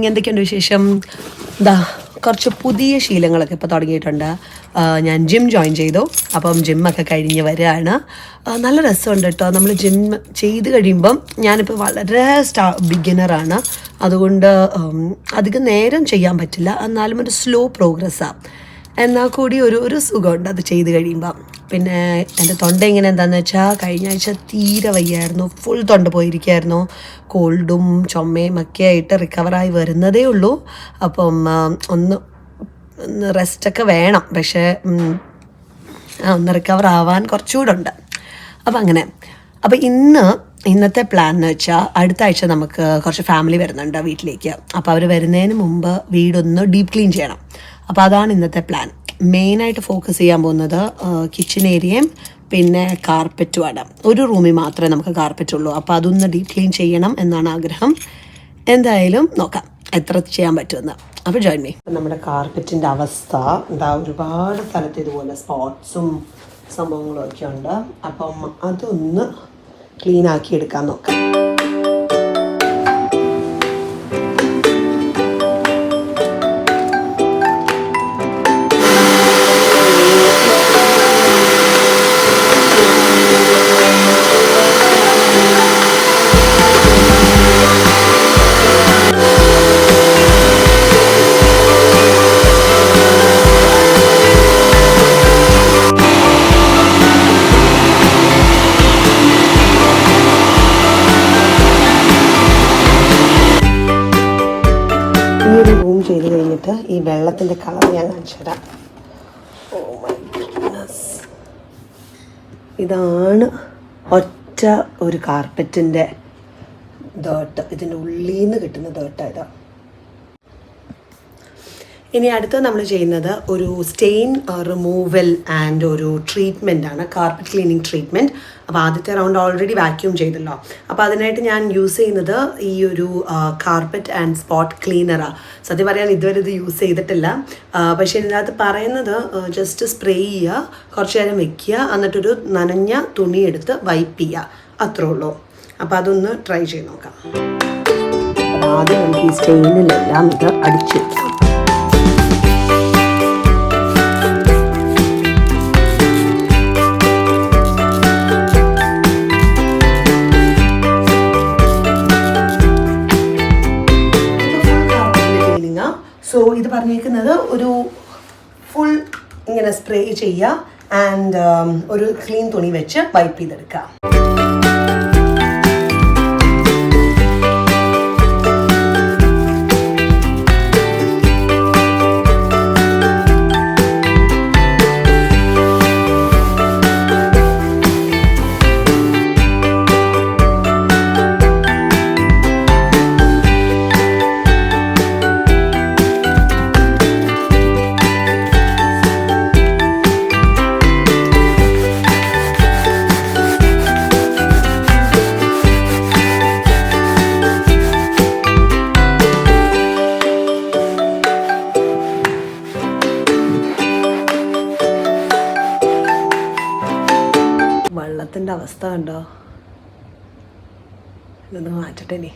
എന്തൊക്കെയുണ്ട് വിശേഷം? കുറച്ച് പുതിയ ശീലങ്ങളൊക്കെ ഇപ്പോൾ തുടങ്ങിയിട്ടുണ്ട്. ഞാൻ ജിം ജോയിൻ ചെയ്തു. അപ്പം ജിമ്മൊക്കെ കഴിഞ്ഞ് വരികയാണ്. നല്ല രസമുണ്ട് കേട്ടോ. നമ്മൾ ജിം ചെയ്ത് കഴിയുമ്പം ഞാനിപ്പോൾ വളരെ ബിഗിനറാണ്. അതുകൊണ്ട് അധികം നേരം ചെയ്യാൻ പറ്റില്ല. എന്നാലും ഒരു സ്ലോ പ്രോഗ്രസ്സാണ്. എന്നാൽ കൂടി ഒരു സുഖമുണ്ട് അത് ചെയ്ത് കഴിയുമ്പം. പിന്നെ എൻ്റെ തൊണ്ട ഇങ്ങനെ എന്താണെന്ന് വെച്ചാൽ കഴിഞ്ഞ ആഴ്ച തീരെ വയ്യായിരുന്നു. ഫുൾ തൊണ്ട പോയിരിക്കുകയായിരുന്നു. കോൾഡും ചുമയും ഒക്കെ ആയിട്ട് റിക്കവറായി വരുന്നതേ ഉള്ളൂ. അപ്പം ഒന്ന് റെസ്റ്റൊക്കെ വേണം. പക്ഷേ ഒന്ന് റിക്കവർ ആവാൻ കുറച്ചുകൂടെ ഉണ്ട്. അപ്പം അങ്ങനെ. അപ്പം ഇന്നത്തെ പ്ലാൻ എന്ന് വെച്ചാൽ അടുത്ത ആഴ്ച നമുക്ക് കുറച്ച് ഫാമിലി വരുന്നുണ്ട് വീട്ടിലേക്ക്. അപ്പോൾ അവർ വരുന്നതിന് മുമ്പ് വീടൊന്ന് ഡീപ്പ് ക്ലീൻ ചെയ്യണം. അപ്പോൾ അതാണ് ഇന്നത്തെ പ്ലാൻ. മെയിനായിട്ട് ഫോക്കസ് ചെയ്യാൻ പോകുന്നത് കിച്ചൺ ഏരിയയും പിന്നെ കാർപ്പറ്റുമാണ്. ഒരു റൂമിൽ മാത്രമേ നമുക്ക് കാർപ്പറ്റുള്ളൂ. അപ്പോൾ അതൊന്ന് ഡീപ്പ് ക്ലീൻ ചെയ്യണം എന്നാണ് ആഗ്രഹം. എന്തായാലും നോക്കാം എത്ര ചെയ്യാൻ പറ്റുമെന്ന്. അപ്പോൾ ജോയിൻ മീ. നമ്മുടെ കാർപ്പറ്റിൻ്റെ അവസ്ഥ ഒരുപാട് സ്ഥലത്ത് ഇതുപോലെ സ്പോട്ട്സും സംഭവങ്ങളും ഒക്കെ ഉണ്ട്. അപ്പം അതൊന്ന് ക്ലീൻ ആക്കി എടുക്കാൻ നോക്കാം. ചെയ്ത് കഴിഞ്ഞിട്ട് ഈ വെള്ളത്തിൻ്റെ കളർ ഞാൻ കാണിച്ചു തരാം. ഓ മൈ ഗുഡ്നസ്, ഇതാണ് ഒറ്റ ഒരു കാർപ്പറ്റിൻ്റെ ഡേർട്ട്. ഇതിൻ്റെ ഉള്ളിൽ നിന്ന് കിട്ടുന്ന ഡേർട്ടാണ് ഇതാ. ഇനി അടുത്ത് നമ്മൾ ചെയ്യുന്നത് ഒരു സ്റ്റെയിൻ റിമൂവൽ ആൻഡ് ഒരു ട്രീറ്റ്മെൻറ്റാണ്, കാർപ്പറ്റ് ക്ലീനിങ് ട്രീറ്റ്മെൻറ്റ്. അപ്പോൾ ആദ്യത്തെ റൗണ്ട് ഓൾറെഡി വാക്യൂം ചെയ്തല്ലോ. അപ്പോൾ അതിനായിട്ട് ഞാൻ യൂസ് ചെയ്യുന്നത് ഈ ഒരു കാർപ്പറ്റ് ആൻഡ് സ്പോട്ട് ക്ലീനറാണ്. സത്യം പറയാൻ ഇതുവരെ ഇത് യൂസ് ചെയ്തിട്ടില്ല. പക്ഷേ ഇതിനകത്ത് പറയുന്നത് ജസ്റ്റ് സ്പ്രേ ചെയ്യുക, കുറച്ച് നേരം വെക്കുക, എന്നിട്ടൊരു നനഞ്ഞ തുണി എടുത്ത് വൈപ്പ് ചെയ്യുക, അത്രേ ഉള്ളൂ. അപ്പോൾ അതൊന്ന് ട്രൈ ചെയ്ത് നോക്കാം. ആദ്യം നമുക്ക് ഈ സ്റ്റെയിനിലെല്ലാം ഇത് അടിച്ചു വയ്ക്കാം. സോ ഇത് പറഞ്ഞേക്കുന്നത് ഒരു ഫുൾ ഇങ്ങനെ സ്പ്രേ ചെയ്യുക ആൻഡ് ഒരു ക്ലീൻ തുണി വെച്ച് വൈപ്പ് ചെയ്തെടുക്കുക. വെള്ളത്തിൻ്റെ അവസ്ഥ കണ്ടോ? ഇതൊന്ന് മാറ്റട്ടെ ഇനി.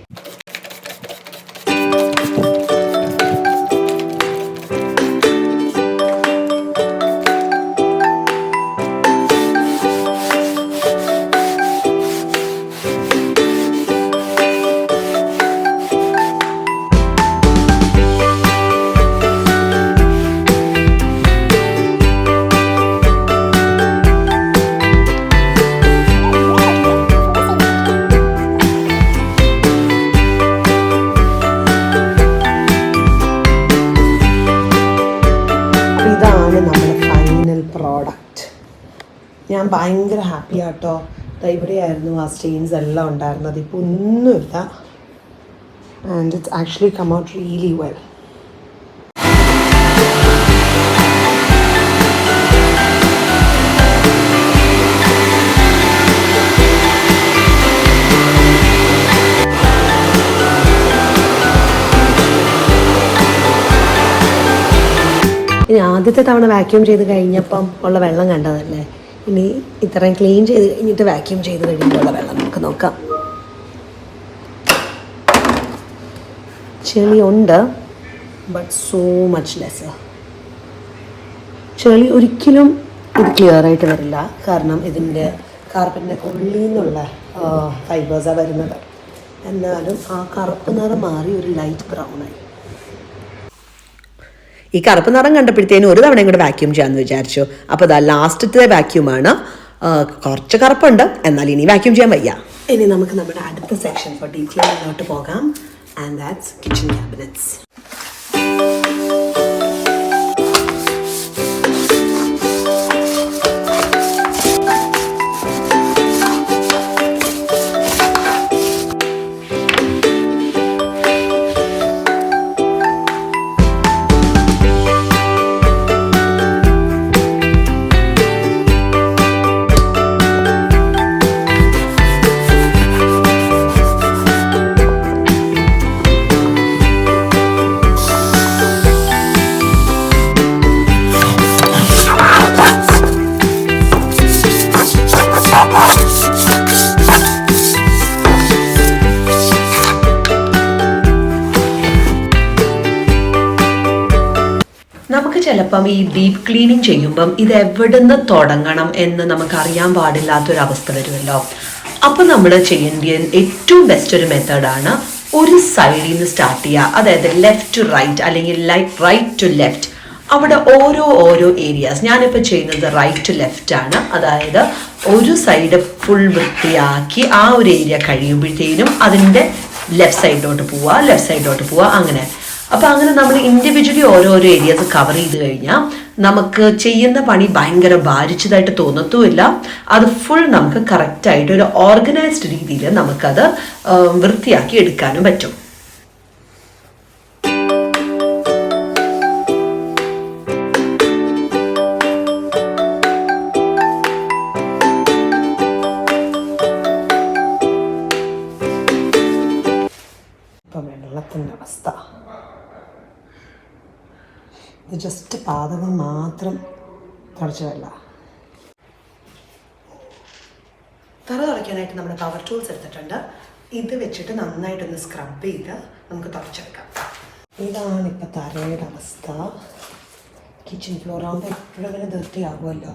ഇതാണ് നമ്മുടെ ഫൈനൽ പ്രോഡക്റ്റ്. ഞാൻ ഭയങ്കര ഹാപ്പി ആട്ടോ. ഇവിടെയായിരുന്നു ആ സ്റ്റെയിൻസ് എല്ലാം ഉണ്ടായിരുന്നത്. ഇപ്പോൾ ഒന്നുമില്ല. And it's actually come out really well. ഇനി ആദ്യത്തെ തവണ വാക്യൂം ചെയ്ത് കഴിഞ്ഞപ്പം ഉള്ള വെള്ളം കണ്ടതല്ലേ. ഇനി ഇത്രയും ക്ലീൻ ചെയ്ത് കഴിഞ്ഞിട്ട് വാക്യൂം ചെയ്ത് കഴിയുമ്പോഴുള്ള വെള്ളം നമുക്ക് നോക്കാം. ചെളി ഉണ്ട്, ബട്ട് സോ മച്ച് ലെസ്. ചെളി ഒരിക്കലും ഇത് ക്ലിയർ ആയിട്ട് വരില്ല, കാരണം ഇതിൻ്റെ കാർപ്പറ്റിൻ്റെ ഉള്ളിൽ നിന്നുള്ള ഫൈബേഴ്സാണ് വരുന്നത്. എന്നാലും ആ കറുപ്പ് നിറം മാറി ഒരു ലൈറ്റ് ബ്രൗണായി. ഈ കറുപ്പ് നിറം കണ്ടപ്പോഴത്തേനും ഒരു തവണയും കൂടെ വാക്യൂം ചെയ്യാമെന്ന് വിചാരിച്ചു. അപ്പോൾ അതാ ലാസ്റ്റത്തെ വാക്യൂമാണ്. കുറച്ച് കറുപ്പുണ്ട്, എന്നാൽ ഇനി വാക്യൂം ചെയ്യാൻ വയ്യ. ഇനി നമുക്ക് നമ്മുടെ അടുത്ത സെക്ഷൻ ഫോർ ഡീപ് ക്ലീനിങ്ങിലോട്ട് പോകാം. And that's kitchen cabinets. നമുക്ക് ചിലപ്പം ഈ ഡീപ്പ് ക്ലീനിങ് ചെയ്യുമ്പം ഇത് എവിടുന്ന് തുടങ്ങണം എന്ന് നമുക്ക് അറിയാൻ പാടില്ലാത്തൊരവസ്ഥ വരുമല്ലോ. അപ്പം നമ്മൾ ചെയ്യേണ്ട ഏറ്റവും ബെസ്റ്റ് ഒരു മെത്തേഡാണ് ഒരു സൈഡിൽ നിന്ന് സ്റ്റാർട്ട് ചെയ്യുക. അതായത് ലെഫ്റ്റ് ടു റൈറ്റ് അല്ലെങ്കിൽ റൈറ്റ് ടു ലെഫ്റ്റ്. അവിടെ ഓരോ ഏരിയാസ്, ഞാനിപ്പോൾ ചെയ്യുന്നത് റൈറ്റ് ടു ലെഫ്റ്റ് ആണ്. അതായത് ഒരു സൈഡ് ഫുൾ വൃത്തിയാക്കി ആ ഒരു ഏരിയ കഴിയുമ്പോഴത്തേനും അതിൻ്റെ ലെഫ്റ്റ് സൈഡിലോട്ട് പോവുക അങ്ങനെ. അപ്പോൾ അങ്ങനെ നമ്മൾ ഇൻഡിവിജ്വലി ഓരോരോ ഏരിയാസ് കവർ ചെയ്ത് കഴിഞ്ഞാൽ നമുക്ക് ചെയ്യുന്ന പണി ഭയങ്കര ഭാരിച്ചതായിട്ട് തോന്നത്തുമില്ല. അത് ഫുൾ നമുക്ക് കറക്റ്റായിട്ട് ഒരു ഓർഗനൈസ്ഡ് രീതിയിൽ നമുക്കത് വൃത്തിയാക്കി എടുക്കാനും പറ്റും. ഇപ്പം വെള്ളത്തിൻ്റെ അവസ്ഥ ഇത് ജസ്റ്റ് പാദകം മാത്രം തുടച്ചതല്ല. തറ തുടയ്ക്കാനായിട്ട് നമ്മൾ പവർ ടൂൾസ് എടുത്തിട്ടുണ്ട്. ഇത് വെച്ചിട്ട് നന്നായിട്ടൊന്ന് സ്ക്രബ് ചെയ്ത് നമുക്ക് തുടച്ചെടുക്കാം. ഇതാണിപ്പോൾ തറയുടെ അവസ്ഥ. കിച്ചൺ ഫ്ലോർ ആകുമ്പോൾ എപ്പോഴും അങ്ങനെ വൃത്തിയാകുമല്ലോ.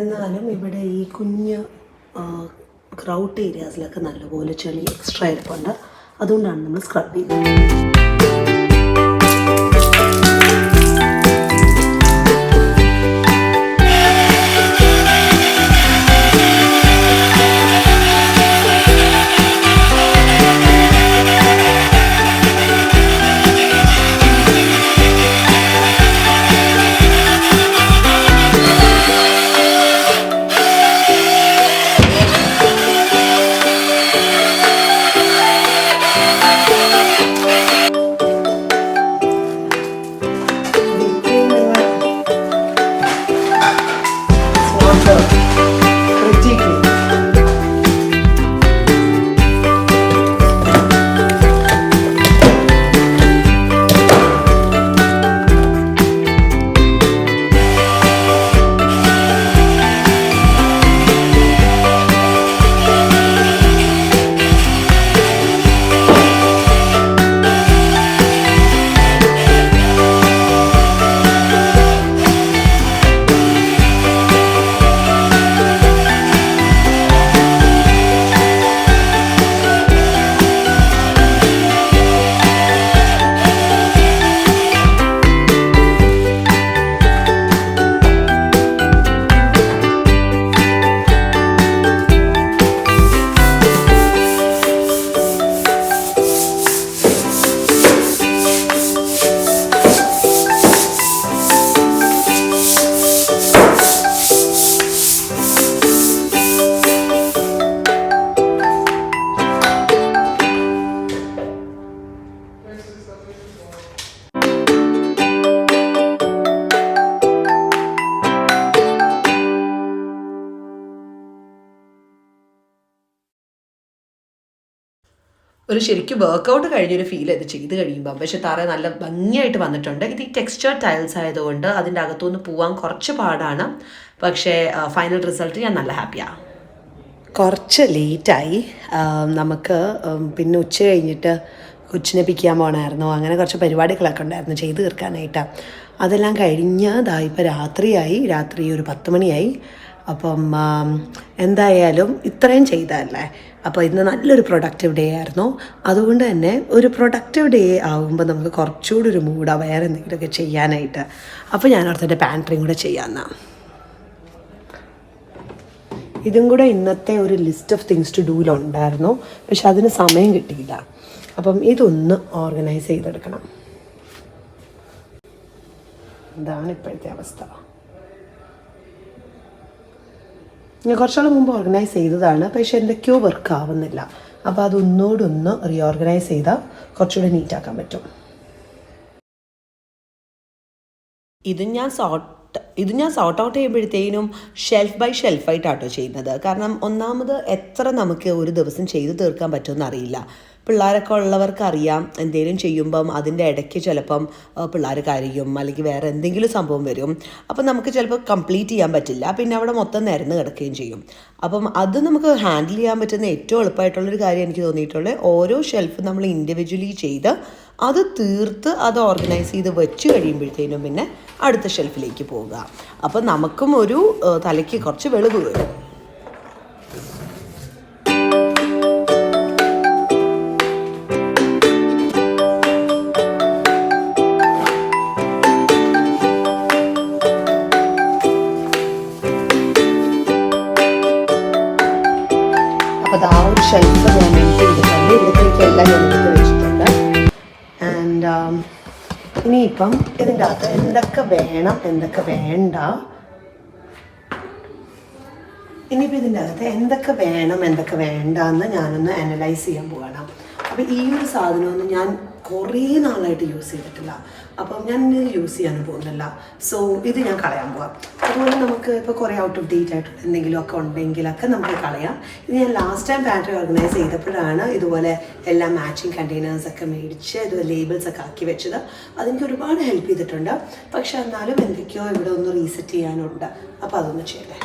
എന്നാലും ഇവിടെ ഈ കുഞ്ഞ് ക്രൗട്ട് ഏരിയാസിലൊക്കെ നല്ലപോലെ ചെളി എക്സ്ട്രാ ഇരിപ്പുണ്ട്. അതുകൊണ്ടാണ് നമ്മൾ സ്ക്രബ് ചെയ്യുന്നത്. ഒരു ശരിക്കും വർക്കൗട്ട് കഴിഞ്ഞൊരു ഫീൽ ഇത് ചെയ്ത് കഴിയുമ്പോൾ. പക്ഷെ തറ നല്ല ഭംഗിയായിട്ട് വന്നിട്ടുണ്ട്. ഇത് ഈ ടെക്സ്ചർ ടൈൽസ് ആയതുകൊണ്ട് അതിൻ്റെ അകത്തുനിന്ന് പോകാൻ കുറച്ച് പാടാണ്. പക്ഷേ ഫൈനൽ റിസൾട്ട് ഞാൻ നല്ല ഹാപ്പിയാണ്. കുറച്ച് ലേറ്റായി. നമുക്ക് പിന്നെ ഉച്ച കഴിഞ്ഞിട്ട് കൊച്ചിനെ പിക്കാൻ പോകണമായിരുന്നു. അങ്ങനെ കുറച്ച് പരിപാടികളൊക്കെ ഉണ്ടായിരുന്നു ചെയ്ത് തീർക്കാനായിട്ട്. അതെല്ലാം കഴിഞ്ഞ് ഇപ്പോൾ രാത്രി ഒരു 10 മണിയായി. അപ്പം എന്തായാലും ഇത്രയും ചെയ്തതല്ലേ, അപ്പോൾ ഇന്ന് നല്ലൊരു പ്രൊഡക്റ്റീവ് ഡേ ആയിരുന്നു. അതുകൊണ്ട് തന്നെ ഒരു പ്രൊഡക്റ്റീവ് ഡേ ആകുമ്പോൾ നമുക്ക് കുറച്ചുകൂടി ഒരു മൂഡാണ് വേറെ എന്തെങ്കിലുമൊക്കെ ചെയ്യാനായിട്ട്. അപ്പോൾ ഞാൻ ഓർത്തിൻ്റെ പാൻട്രിയും കൂടെ ചെയ്യാമെന്നാണ്. ഇതും കൂടെ ഇന്നത്തെ ഒരു ലിസ്റ്റ് ഓഫ് തിങ്സ് ടു ഡൂയിലുണ്ടായിരുന്നു, പക്ഷെ അതിന് സമയം കിട്ടിയില്ല. അപ്പം ഇതൊന്ന് ഓർഗനൈസ് ചെയ്തെടുക്കണം. ഇതാണ് ഇപ്പോഴത്തെ അവസ്ഥ. ഞാൻ കുറച്ചാൾ മുമ്പ് ഓർഗനൈസ് ചെയ്തതാണ്, പക്ഷെ എന്തൊക്കെയോ വർക്ക് ആവുന്നില്ല. അപ്പോൾ അതൊന്നുകൂടെ റീഓർഗനൈസ് ചെയ്താൽ കുറച്ചുകൂടെ നീറ്റാക്കാൻ പറ്റും. ഇത് ഞാൻ സോർട്ട് ഔട്ട് ചെയ്യുമ്പോഴത്തേനും ഷെൽഫ് ബൈ ഷെൽഫായിട്ടാട്ടോ ചെയ്യുന്നത്. കാരണം ഒന്നാമത് എത്ര നമുക്ക് ഒരു ദിവസം ചെയ്ത് തീർക്കാൻ പറ്റുമെന്ന് അറിയില്ല. പിള്ളേരൊക്കെ ഉള്ളവർക്ക് അറിയാം, എന്തെങ്കിലും ചെയ്യുമ്പം അതിൻ്റെ ഇടയ്ക്ക് ചിലപ്പം പിള്ളേർ കരയും, അല്ലെങ്കിൽ വേറെ എന്തെങ്കിലും സംഭവം വരും. അപ്പം നമുക്ക് ചിലപ്പോൾ കംപ്ലീറ്റ് ചെയ്യാൻ പറ്റില്ല, പിന്നെ അവിടെ മൊത്തം നിരന്ന് കിടക്കുകയും ചെയ്യും. അപ്പം അത് നമുക്ക് ഹാൻഡിൽ ചെയ്യാൻ പറ്റുന്ന ഏറ്റവും എളുപ്പമായിട്ടുള്ളൊരു കാര്യം എനിക്ക് തോന്നിയിട്ടുള്ളത്, ഓരോ ഷെൽഫ് നമ്മൾ ഇൻഡിവിജ്വലി ചെയ്ത് അത് തീർത്ത് അത് ഓർഗനൈസ് ചെയ്ത് വെച്ച് കഴിയുമ്പോഴത്തേനും പിന്നെ അടുത്ത ഷെൽഫിലേക്ക് പോവുക. അപ്പം നമുക്കും ഒരു തലയ്ക്ക് കുറച്ച് വെളിവ് വരും. അപ്പോൾ ആ ഒരു ഷെൽഫ് ഞാൻ എടുത്ത് ചെയ്തിട്ടുണ്ട്. ഇവിടത്തേക്കെല്ലാം ഞാൻ എടുത്ത് വെച്ചിട്ടുണ്ട്. ആൻഡ് ഇനിയിപ്പം ഇതിൻ്റെ അകത്ത് എന്തൊക്കെ വേണം എന്തൊക്കെ വേണ്ട, ഇനിയിപ്പോൾ ഇതിൻ്റെ അകത്ത് എന്തൊക്കെ വേണം എന്തൊക്കെ വേണ്ട എന്ന് ഞാനൊന്ന് അനലൈസ് ചെയ്യാൻ പോവാണ്. അപ്പോൾ ഈ ഒരു സാധനമൊന്നും ഞാൻ കുറേ നാളായിട്ട് യൂസ് ചെയ്തിട്ടില്ല, അപ്പം ഞാൻ യൂസ് ചെയ്യാനും പോകുന്നില്ല. സോ ഇത് ഞാൻ കളയാൻ പോവാം. അതുപോലെ നമുക്ക് ഇപ്പോൾ കുറേ ഔട്ട് ഓഫ് ഡേറ്റ് ആയിട്ടുള്ള എന്തെങ്കിലുമൊക്കെ ഉണ്ടെങ്കിലൊക്കെ നമുക്ക് കളയാം. ഇത് ഞാൻ ലാസ്റ്റ് ടൈം പാൻട്രി ഓർഗനൈസ് ചെയ്തപ്പോഴാണ് ഇതുപോലെ എല്ലാ മാച്ചിങ് കണ്ടെയ്നേഴ്സൊക്കെ മേടിച്ച് ഇതുപോലെ ലേബിൾസൊക്കെ ആക്കി വെച്ചത്. അതെനിക്ക് ഒരുപാട് ഹെൽപ്പ് ചെയ്തിട്ടുണ്ട്. പക്ഷെ എന്നാലും എന്തൊക്കെയോ ഇവിടെ ഒന്ന് റീസെറ്റ് ചെയ്യാനുണ്ട്. അപ്പോൾ അതൊന്ന് ചെയ്യട്ടെ.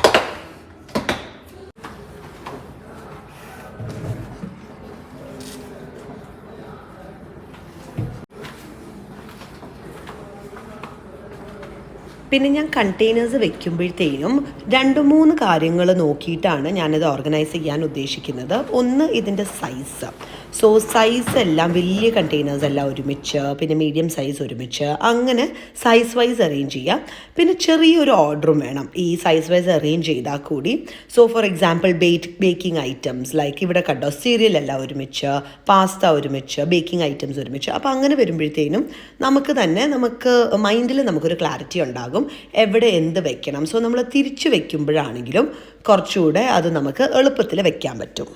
പിന്നെ ഞാൻ കണ്ടെയ്നേഴ്സ് വെക്കുമ്പോഴത്തേനും 2-3 കാര്യങ്ങൾ നോക്കിയിട്ടാണ് ഞാനത് ഓർഗനൈസ് ചെയ്യാൻ ഉദ്ദേശിക്കുന്നത്. ഒന്ന്, ഇതിൻ്റെ സൈസ്. സോ സൈസ് എല്ലാം വലിയ കണ്ടെയ്നേഴ്സ് എല്ലാം ഒരുമിച്ച്, പിന്നെ മീഡിയം സൈസ് ഒരുമിച്ച്, അങ്ങനെ സൈസ് വൈസ് അറേഞ്ച് ചെയ്യാം. പിന്നെ ചെറിയൊരു ഓർഡറും വേണം ഈ സൈസ് വൈസ് അറേഞ്ച് ചെയ്താൽ കൂടി. So for example baking items like ഇവിടെ കണ്ടോ, സീരിയൽ എല്ലാം ഒരുമിച്ച്, പാസ്ത ഒരുമിച്ച്, ബേക്കിംഗ് ഐറ്റംസ് ഒരുമിച്ച്. അപ്പോൾ അങ്ങനെ വരുമ്പോഴത്തേനും നമുക്ക് മൈൻഡിൽ നമുക്കൊരു ക്ലാരിറ്റി ഉണ്ടാകും എവിടെ എന്ത് വെക്കണം. സോ നമ്മൾ തിരിച്ച് വെക്കുമ്പോഴാണെങ്കിലും കുറച്ചുകൂടെ അത് നമുക്ക് എളുപ്പത്തിൽ വെക്കാൻ പറ്റും.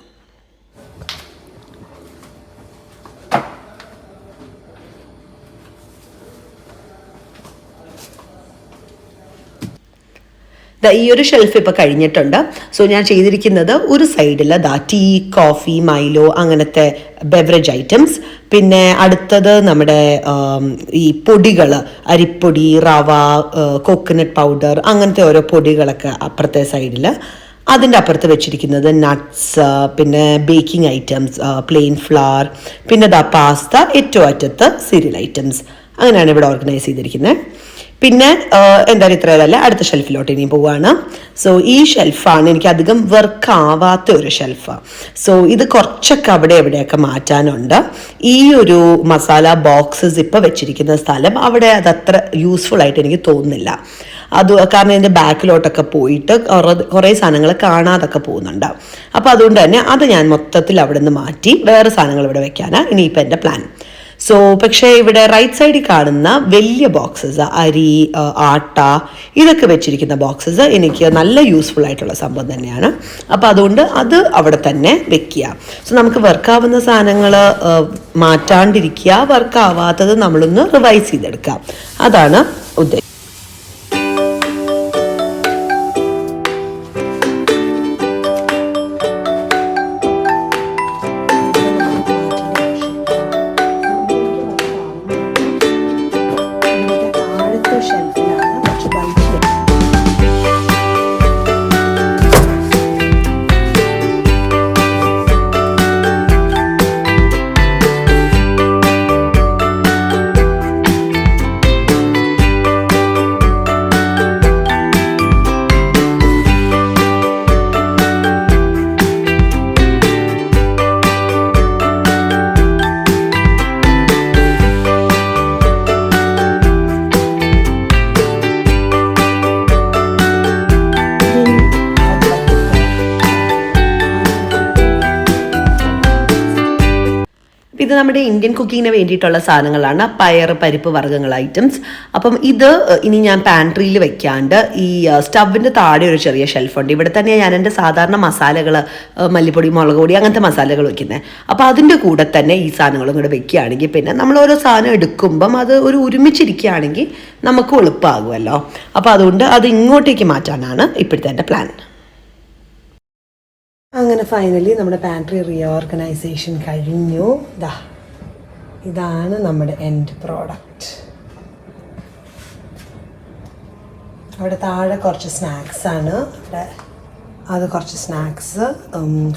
ഈ ഒരു ഷെൽഫ് ഇപ്പോൾ കഴിഞ്ഞിട്ടുണ്ട്. സോ ഞാൻ ചെയ്തിരിക്കുന്നത് ഒരു സൈഡിൽ ടീ, കോഫി, മൈലോ അങ്ങനത്തെ ബെവറേജ് ഐറ്റംസ്. പിന്നെ അടുത്തത് നമ്മുടെ ഈ പൊടികൾ, അരിപ്പൊടി, റവ, കോക്കനട്ട് പൗഡർ, അങ്ങനത്തെ ഓരോ പൊടികളൊക്കെ അപ്പുറത്തെ സൈഡിൽ. അതിൻ്റെ അപ്പുറത്ത് വെച്ചിരിക്കുന്നത് നട്ട്സ്, പിന്നെ ബേക്കിംഗ് ഐറ്റംസ്, പ്ലെയിൻ ഫ്ലവർ, പിന്നെ പാസ്ത, ഏറ്റവും അറ്റത്ത് സീരിയൽ ഐറ്റംസ്. അങ്ങനെയാണ് ഇവിടെ ഓർഗനൈസ് ചെയ്തിരിക്കുന്നത്. പിന്നെ എന്തായാലും ഇത്രയല്ല, അടുത്ത ഷെൽഫിലോട്ട് ഇനി പോവുകയാണ്. സോ ഈ ഷെൽഫാണ് എനിക്ക് അധികം വർക്ക് ആവാത്ത ഒരു ഷെൽഫ്. സോ ഇത് കുറച്ചൊക്കെ അവിടെ എവിടെയൊക്കെ മാറ്റാനുണ്ട്. ഈ ഒരു മസാല ബോക്സസ് ഇപ്പോൾ വെച്ചിരിക്കുന്ന സ്ഥലം അവിടെ അതത്ര യൂസ്ഫുൾ ആയിട്ട് എനിക്ക് തോന്നുന്നില്ല. കാരണം ഇതിൻ്റെ ബാക്കിലോട്ടൊക്കെ പോയിട്ട് കുറേ സാധനങ്ങൾ കാണാതൊക്കെ പോകുന്നുണ്ട്. അപ്പോൾ അതുകൊണ്ട് തന്നെ അത് ഞാൻ മൊത്തത്തിൽ അവിടെ നിന്ന് മാറ്റി വേറെ സാധനങ്ങൾ ഇവിടെ വെക്കാനാണ് ഇനിയിപ്പോൾ എൻ്റെ പ്ലാൻ. സോ പക്ഷേ ഇവിടെ റൈറ്റ് സൈഡിൽ കാണുന്ന വലിയ ബോക്സസ്, അരി, ആട്ട, ഇതൊക്കെ വെച്ചിരിക്കുന്ന ബോക്സസ് എനിക്ക് നല്ല യൂസ്ഫുൾ ആയിട്ടുള്ള സംഭവം തന്നെയാണ്. അപ്പോൾ അതുകൊണ്ട് അത് അവിടെ തന്നെ വെക്കുക. സോ നമുക്ക് വർക്കാവുന്ന സാധനങ്ങൾ മാറ്റാണ്ടിരിക്കുക, വർക്കാവാത്തത് നമ്മളൊന്ന് റിവൈസ് ചെയ്തെടുക്കുക. അതാണ് ഉദ്ദേശം. നമ്മുടെ ഇന്ത്യൻ കുക്കിങ്ങിന് വേണ്ടിയിട്ടുള്ള സാധനങ്ങളാണ്, പയർ പരിപ്പ് വർഗ്ഗങ്ങൾ ഐറ്റംസ്. അപ്പം ഇത് ഇനി ഞാൻ പാൻട്രിയിൽ വെക്കാണ്ട് ഈ സ്റ്റവിൻ്റെ താഴെ ഒരു ചെറിയ ഷെൽഫുണ്ട്. ഇവിടെ തന്നെയാണ് ഞാൻ എൻ്റെ സാധാരണ മസാലകൾ, മല്ലിപ്പൊടി മുളക് പൊടി അങ്ങനത്തെ മസാലകൾ വെക്കുന്നത്. അപ്പോൾ അതിൻ്റെ കൂടെ തന്നെ ഈ സാധനങ്ങളും കൂടെ വെക്കുകയാണെങ്കിൽ പിന്നെ നമ്മൾ ഓരോ സാധനം എടുക്കുമ്പം അത് ഒരു ഒരുമിച്ചിരിക്കുകയാണെങ്കിൽ നമുക്ക് എളുപ്പമാകുമല്ലോ. അപ്പോൾ അതുകൊണ്ട് അത് ഇങ്ങോട്ടേക്ക് മാറ്റാനാണ് ഇപ്പോഴത്തെ എൻ്റെ പ്ലാൻ. അങ്ങനെ ഫൈനലി നമ്മുടെ പാൻട്രി റീഓർഗനൈസേഷൻ കഴിഞ്ഞു. ഇതാണ് നമ്മുടെ എൻഡ് പ്രോഡക്റ്റ്. അവിടെ താഴെ കുറച്ച് സ്നാക്സാണ്. അത് കുറച്ച് സ്നാക്സ്,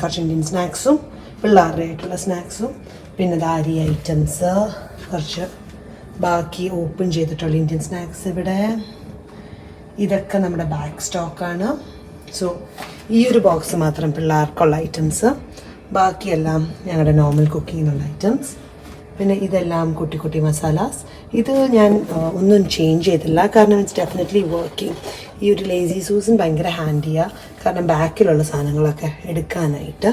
കുറച്ച് ഇന്ത്യൻ സ്നാക്സും പിള്ളേരുടെ ആയിട്ടുള്ള സ്നാക്സും, പിന്നെ അരി ഐറ്റംസ്, കുറച്ച് ബാക്കി ഓപ്പൺ ചെയ്തിട്ടുള്ള ഇന്ത്യൻ സ്നാക്സ് ഇവിടെ. ഇതൊക്കെ നമ്മുടെ ബാക്ക് സ്റ്റോക്കാണ്. സോ ഈ ഒരു ബോക്സ് മാത്രം പിള്ളേർക്കുള്ള ഐറ്റംസ്, ബാക്കിയെല്ലാം ഞങ്ങളുടെ നോർമൽ കുക്കിങ്ങിനുള്ള ഐറ്റംസ്. പിന്നെ ഇതെല്ലാം കുട്ടി കുട്ടി മസാലാസ്. ഇത് ഞാൻ ഒന്നും ചേഞ്ച് ചെയ്തില്ല, കാരണം ഇറ്റ്സ് ഡെഫിനറ്റ്ലി വർക്കിംഗ്. ഈ ഒരു ലേസി സൂസൻ ഭയങ്കര ഹാൻഡിയാണ്, കാരണം ബാക്കിലുള്ള സാധനങ്ങളൊക്കെ എടുക്കാനായിട്ട്.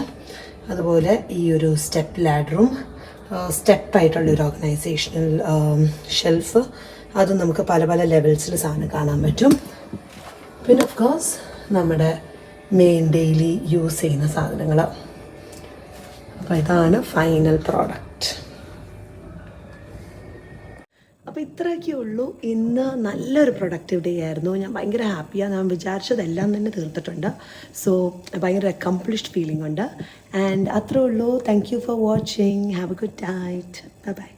അതുപോലെ ഈ ഒരു സ്റ്റെപ്പ് ലാഡറും സ്റ്റെപ്പായിട്ടുള്ളൊരു ഓർഗനൈസേഷണൽ ഷെൽഫ്, അതും നമുക്ക് പല പല ലെവൽസിൽ സാധനം കാണാൻ പറ്റും. പിന്നെ ഓഫ് കോഴ്സ് നമ്മുടെ മെയിൻ ഡെയിലി യൂസ് ചെയ്യുന്ന സാധനങ്ങൾ. അപ്പോൾ ഇതാണ് ഫൈനൽ പ്രോഡക്റ്റ്. അപ്പോൾ ഇത്രയൊക്കെ ഉള്ളൂ. ഇന്ന് നല്ലൊരു പ്രൊഡക്റ്റീവ് ഡേ ആയിരുന്നു. ഞാൻ ഭയങ്കര ഹാപ്പിയാണ്. ഞാൻ വിചാരിച്ചതെല്ലാം തന്നെ തീർത്തിട്ടുണ്ട്. സോ ഭയങ്കര അക്കംപ്ലിഷ്ഡ് ഫീലിംഗ് ഉണ്ട്. ആൻഡ് അത്രേ ഉള്ളൂ. Thank you for watching. Have A good night. Bye bye.